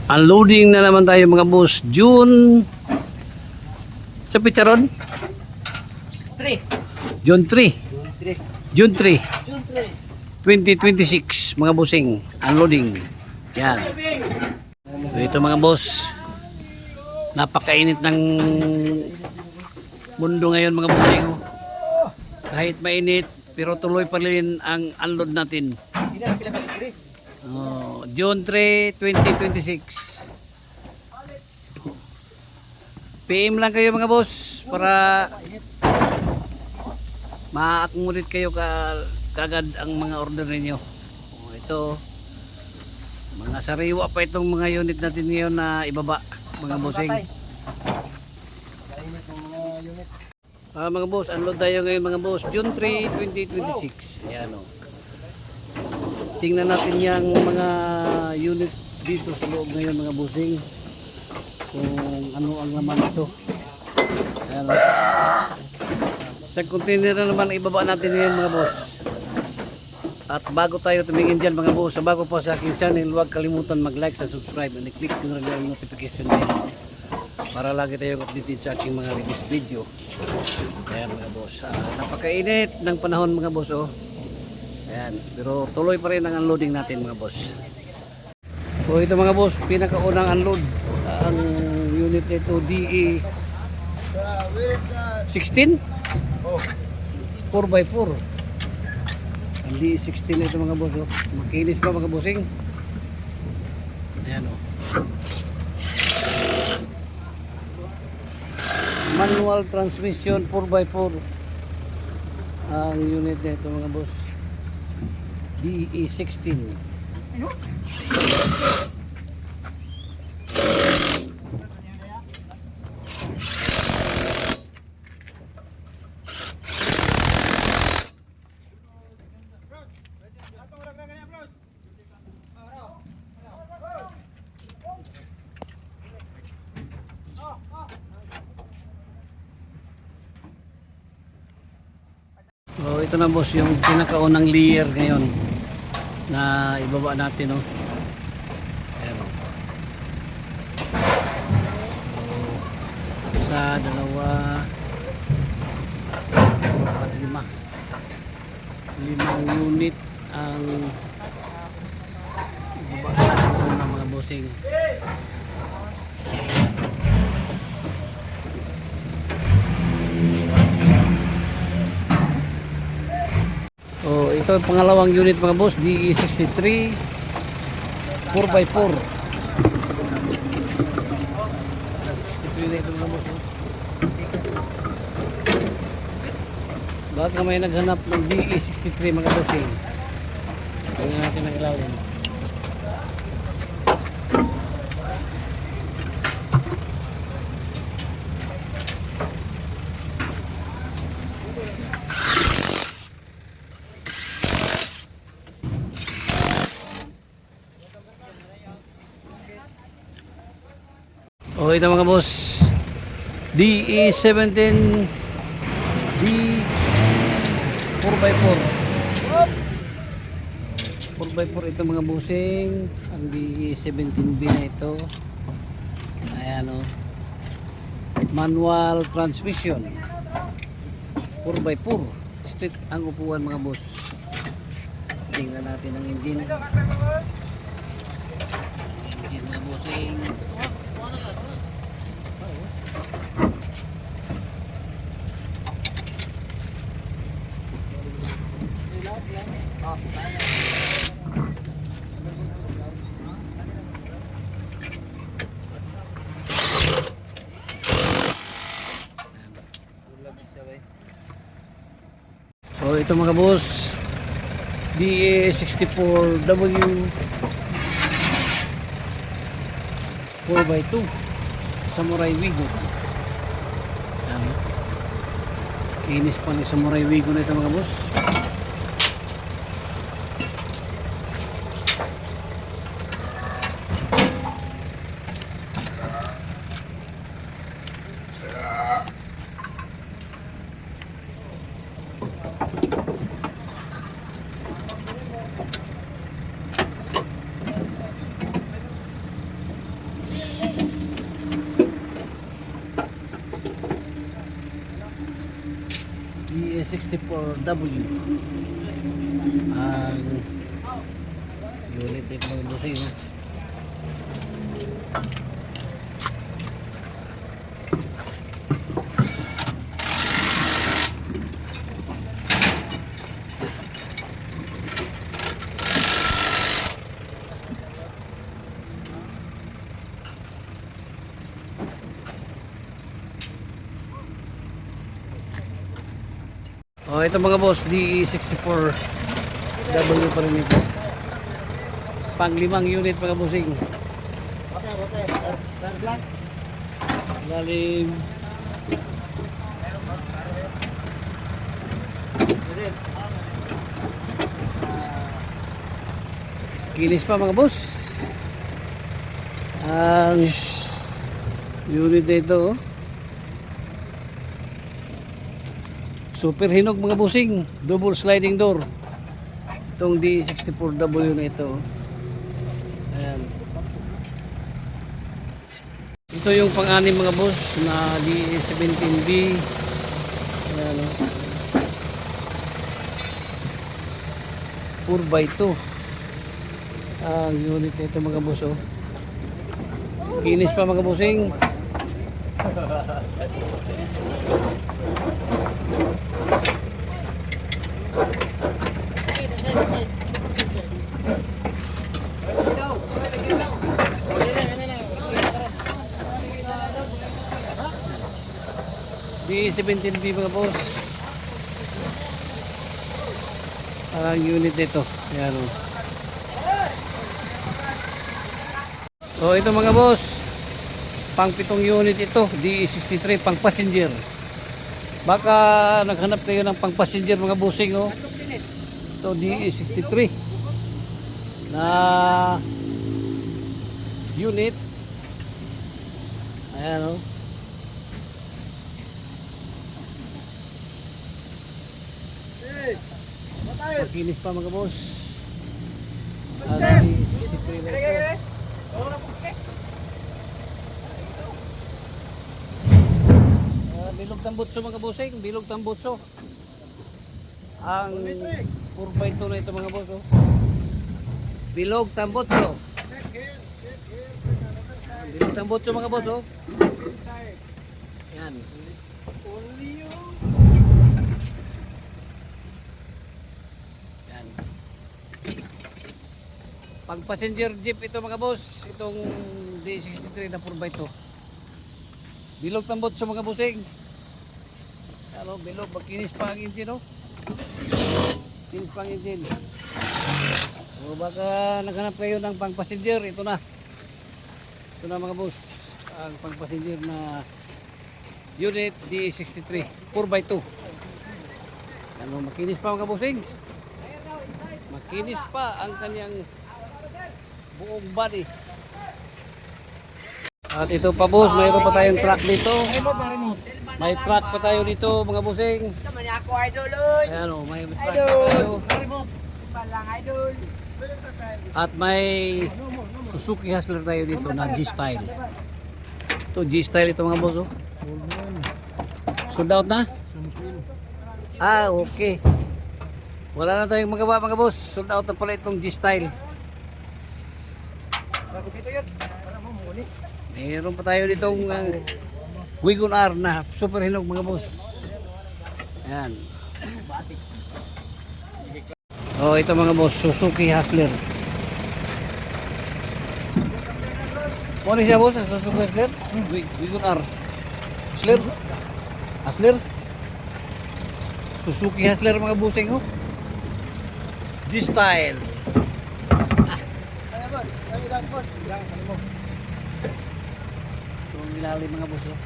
Unloading na naman tayo mga boss. June sa Picharon? 3. June 3. June 3. June 3. 2026 mga bossing. Unloading. Yan. So, ito mga boss. Napakainit ng mundo ngayon mga bossing. Kahit mainit pero tuloy pa rin ang unload natin. June 3, 2026. PM lang kayo mga boss para ma-accommodate kayo kagad ang mga order ninyo. Ito mga sariwa pa itong mga unit natin ngayon na ibaba mga bossing. Mga boss, unload tayo ngayon mga boss. June 3, 2026. Ayan o. Tingnan natin yung mga unit dito sa loob ngayon mga bossing. Kung ano ang laman ito. Ayan o. Sa container na naman ibaba natin ngayon mga boss. At bago tayo tumingin dyan mga boss, bago pa sa aking channel, huwag kalimutan mag-like and subscribe and i-click yung ring notification bell para lagi tayong updated sa aking mga release video. Ayan mga boss, napakainit ng panahon mga boss oh. Ayan, pero tuloy pa rin ang unloading natin mga boss. So ito mga boss, pinakaunang unload ang unit nito DE 16 4x4. Ang DE 16 ito mga boss oh. Makinis pa mga bossing. Ayan oh. Manual transmission 4x4 ang unit nito mga boss. DE 16. So ito na boss yung pinakaunang layer ngayon na ibaba natin oh. Ayan oh. So, isa, dalawa, at limang unit ang ibaba natin ng mga bossing. So ito ang pangalawang unit mga boss, DE 63 4x4. 63 na ito mga boss. Baka may naghanap ng DE 63 mga bossing. Tingnan natin ang ilalim. Oh, ito mga boss. DE 17 D 4x4. 4x4 ito mga bossing. Ang DE 17B na ito. Ayan o. Manual transmission. 4x4. Straight ang upuan mga boss. Tingnan natin ang engine. Engine mga bossing. So ito mga boss, DE 64W 4x2 Samurai Wigo. Kinis pa ng Samurai Wigo na ito mga boss. D64W ang unit nito mga bossing. Oh, ito mga boss, D64W pa rin ito. Pang-limang unit mga bossing. Lalim. Kinis pa mga boss. Ang unit na ito, oh. Super hinog mga busing, double sliding door. Itong D64W na ito. Ayan. Ito yung pang-anim mga boss na D17B. Ayan, oh. 4x2 ang unit na ito mga boss, oh. Kinis pa mga busing. D17B mga boss. Ang unit nito. Ayan, oh. So ito mga boss, pang 7 unit ito, D63 pang passenger. Baka naghanap kayo ng pang passenger mga bossing, oh. Ito D63 na unit. Ayan, oh. Makinis pa mga boss. D63 na ito. Bilog tambutso mga bossing, bilog tambutso. Ang 4x2 na ito mga boss, oh. Bilog tambutso. Bilog tambutso mga boss, oh. Yan. Yan. Pag passenger jeep ito mga boss, itong D63 na 4x2. Bilog tambutso mga bossing. Ano, bilog, magkinis pa ang engine, no? Kinis pa ang engine. O baka naghanap kayo ng pang passenger, ito na. Ito na mga boss, ang pang passenger na unit D63 4x2. Ano, makinis pa mga bossing. Makinis pa ang kanyang buong body. At ito pa boss, mayroon pa tayong truck dito. May truck pa tayo dito mga bossing. Ayan, oh, may truck pa tayo. At may Suzuki Hustler tayo dito na G-Style. Ito G-Style ito mga boss, oh. Sold out na? Ah, okay. Wala na tayong magawa mga boss. Sold out na pala itong G-Style. Meron pa tayo ditong Wagon R na super hinog mga boss. Ayan. Oh, ito mga boss, Suzuki Hustler. Ano siya boss, ang Suzuki Hustler? Wagon R. Hustler? Hustler? Suzuki Hustler mga bossing, oh. G-Style. Itong ilalim mga boss, oh.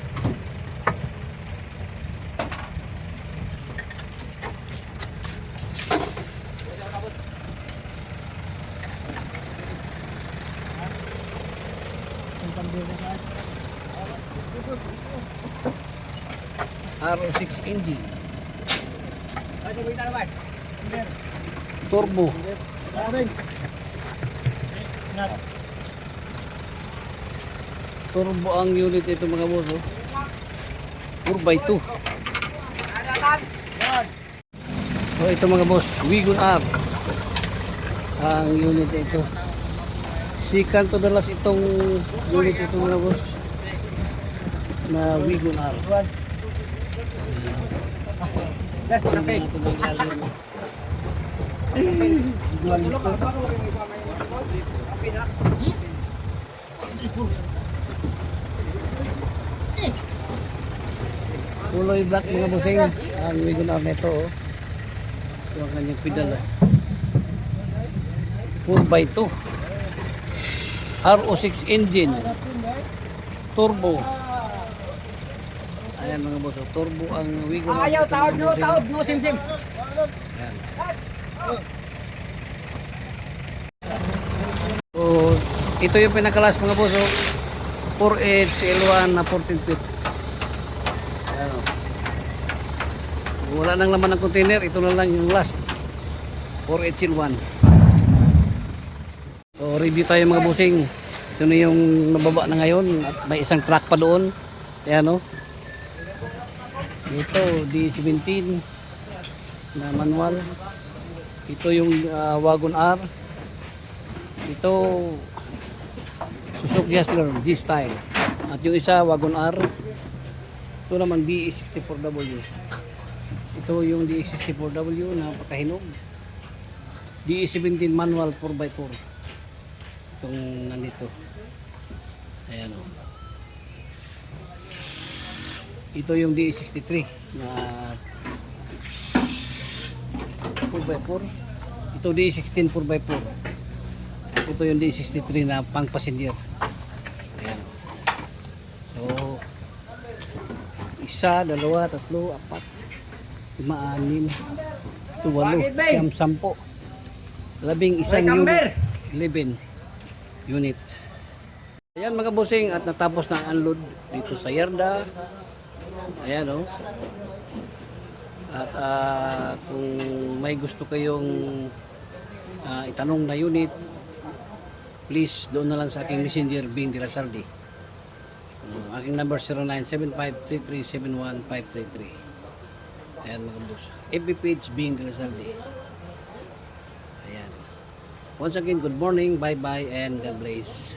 R6 engine. Turbo. Turbo ang unit ito mga boss, oh. 4x2. So ito mga boss, Wigon R. Ang unit na ito. Second to the last itong unit ito mga boss. Na Wigon R. Last na peg. Kulay black mga bossing. Ang Wigon R nito oh. Ito ang kanyang pedal oh. 4x2 RO6 engine turbo. Ayan mga boss, oh, turbo ang Wigon R. Ayaw, Ito, taod, mga no, bossing. taod, no, sim-sim. Ayan. So, ito yung pinakalas mga boss oh. 4H L1 na 14 feet. Ayan, oh. Wala nang laman ng container, ito na lang yung last 4H L1. So review tayo mga bossing. Ito na yung nababa na ngayon at may isang truck pa doon. Ayan oh. Ito D17 na manual. Ito yung Wagon R. Ito Suzuki Hustler G-Style. At yung isa Wagon R. Ito naman DE64W. Ito yung DE64W na pakahinog. DE17 manual 4x4. Itong nandito. Ayan o. Ito yung DE63 na 4x4. Ito DE16 4x4. Ito yung DE63 na pang passenger. Ayan. So, isa, dalawa, tatlo, apat, lima, anim, ito, walo, siyam, sampo, 11 unit, 11 unit. Ayan mga bossing, at natapos na ang unload dito sa yarda. Ayan o. At kung may gusto kayong itanong na unit, please doon na lang sa aking messenger, Bing de la Salde. Aking number 0975-3371-533. Ayan mga boss. FB page Bing de la Salde. Ayan. Once again, good morning, bye bye, and God bless.